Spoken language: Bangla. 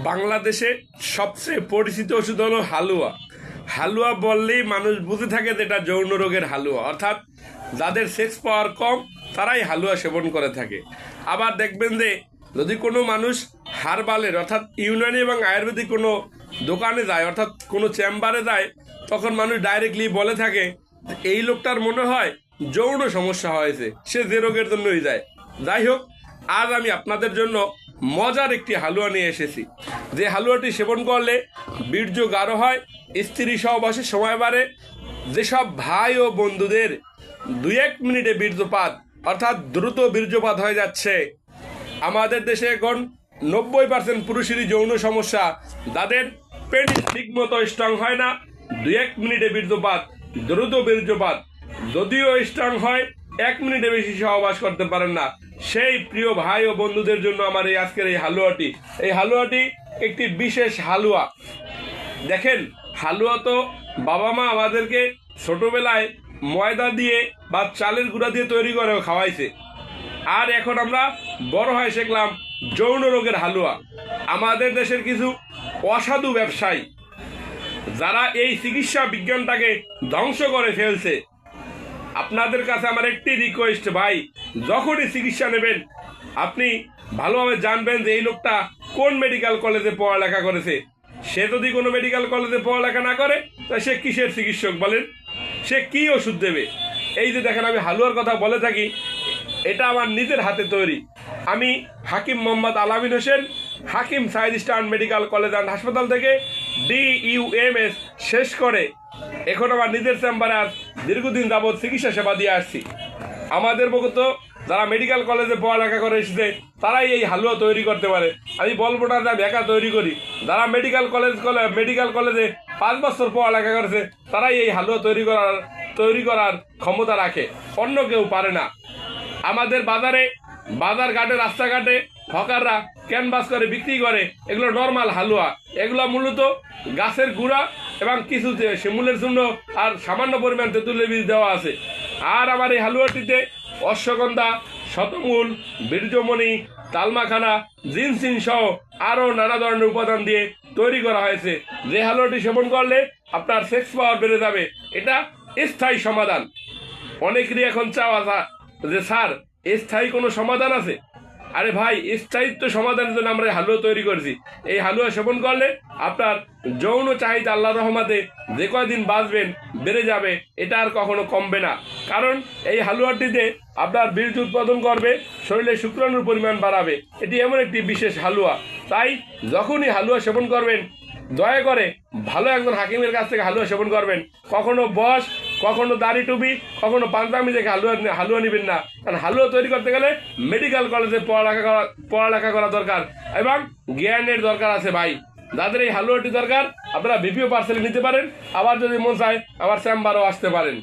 বাংলাদেশে সবচেয়ে পরিচিত ওষুধ হলো হালুয়া। হালুয়া বললেই মানুষ বুঝে থাকে যে এটা যৌন রোগের হালুয়া, অর্থাৎ যাদের সেক্স পাওয়ার কম তারাই হালুয়া সেবন করে থাকে। আবার দেখবেন যে যদি কোনো মানুষ হার্বালের অর্থাৎ ইউনানি এবং আয়ুর্বেদিক কোনো দোকানে যায়, অর্থাৎ কোনো চেম্বারে যায়, তখন মানুষ ডাইরেক্টলি বলে থাকে এই লোকটার মনে হয় যৌন সমস্যা হয়েছে, সে যে রোগের জন্যই যায়। যাই হোক, আজ আমি আপনাদের জন্য মজার একটি হালুয়া নিয়ে এসেছি, যে হালুয়াটি সেবন করলে বীর্য গাঢ় হয়, স্ত্রী সহবাসে সময় বাড়ে। যেসব ভাই ও বন্ধুদের 2-1 মিনিটে বীর্যপাত অর্থাৎ দ্রুত বীর্যপাত হয়ে যাচ্ছে, আমাদের দেশে এখন 90% পুরুষেরই যৌন সমস্যা, যাদের পেনিস ঠিক মতো স্ট্রং হয় না, 2-1 মিনিটে বীর্যপাত, দ্রুত বীর্যপাত, যদিও স্ট্রং হয় 1 মিনিটে বেশি সহবাস করতে পারেন না, সেই প্রিয় ভাই ও বন্ধুদের জন্য আমার এই আজকের এই হালুয়াটি। এই হালুয়াটি একটি বিশেষ হালুয়া। দেখেন, হালুয়া তো বাবা মা আমাদেরকে ছোটবেলায় ময়দা দিয়ে বা চালের গুঁড়া দিয়ে তৈরি করে খাওয়াইছে, আর এখন আমরা বড় হয়ে শিখলাম যৌন রোগের হালুয়া। আমাদের দেশের কিছু অসাধু ব্যবসায়ী যারা এই চিকিৎসা বিজ্ঞানটাকে ধ্বংস করে ফেলছে, আপনাদের কাছে আমার একটি রিকোয়েস্ট, ভাই যখনই চিকিৎসা নেবেন আপনি ভালোভাবে জানবেন যে এই লোকটা কোন মেডিকেল কলেজে পড়ালেখা করেছে। সে যদি কোনো মেডিকেল কলেজে পড়ালেখা না করে তা সে কিসের চিকিৎসক বলেন, সে কি ওষুধ দেবে? এই যে দেখেন, আমি হালুয়ার কথা বলে থাকি, এটা আমার নিজের হাতে তৈরি। আমি Hakim Mohammad Alamin Hossain, Hakim Saeed eastern medical college and হাসপাতাল থেকে DUMS শেষ করে এখন আমার নিজের চেম্বারে আজ দীর্ঘদিন যাবৎ চিকিৎসা সেবা দিয়ে আসছি। আমাদের মতো যারা মেডিকেল কলেজে পড়ালেখা করে এসেছে তারাই এই হালুয়া তৈরি করতে পারে। আমি বলবো না যে আমি একা তৈরি করি, যারা মেডিকেল কলেজে 5 বছর পড়ালেখা করেছে তারাই এই হালুয়া তৈরি করার ক্ষমতা রাখে, অন্য কেউ পারে না। আমাদের বাজার ঘাটে, রাস্তাঘাটে হকাররা ক্যানভাস করে বিক্রি করে এগুলো নর্মাল হালুয়া। এগুলো মূলত গাছের গুঁড়া এবং কিছু শিমুলের জন্য আর সামান্য পরিমাণ তেঁতুলের বীজ দেওয়া আছে। আর আমার এই হালুয়াটিতে অশ্বগন্ধা, শতমূল, বীর্যমণি, তালমাখানা, জিনসিন সহ আরও নানা ধরনের উপাদান দিয়ে তৈরি করা হয়েছে, যে হালুয়াটি সেবন করলে আপনার সেক্স পাওয়ার বেড়ে যাবে। এটা স্থায়ী সমাধান। অনেকেরই এখন চাওয়া যে স্যার স্থায়ী কোনো সমাধান আছে? আরে ভাই, স্থায়িত্ব সমাধানের জন্য আমরা এই হালুয়া তৈরি করেছি। এই হালুয়া সেবন করলে আপনার যৌন চাহিদা আল্লাহর রহমতে যে কয়দিন বাঁচবেন বেড়ে যাবে, এটা আর কখনো কমবে না। কারণ এই হালুয়াটিতে আপনার বীর্য উৎপাদন করবে, শরীরে শুক্রাণুর পরিমাণ বাড়াবে। এটি এমন একটি বিশেষ হালুয়া, তাই যখনই হালুয়া সেবন করবেন দয়া করে ভালো একজন হাকিমের কাছ থেকে হালুয়া সেবন করবেন। কখনো বস, কখনো দাড়ি টুপি, কখনো পাঞ্জাবি দেখে হালুয়া নেবেন না। কারণ হালুয়া তৈরি করতে গেলে মেডিকেল কলেজে পড়ালেখা করা দরকার এবং জ্ঞানের দরকার আছে। ভাই, যাদের এই হালুয়াটি দরকার আপনারা BPO পার্সেলে নিতে পারেন, আবার যদি মন চায় আমার চেম্বারও আসতে পারেন।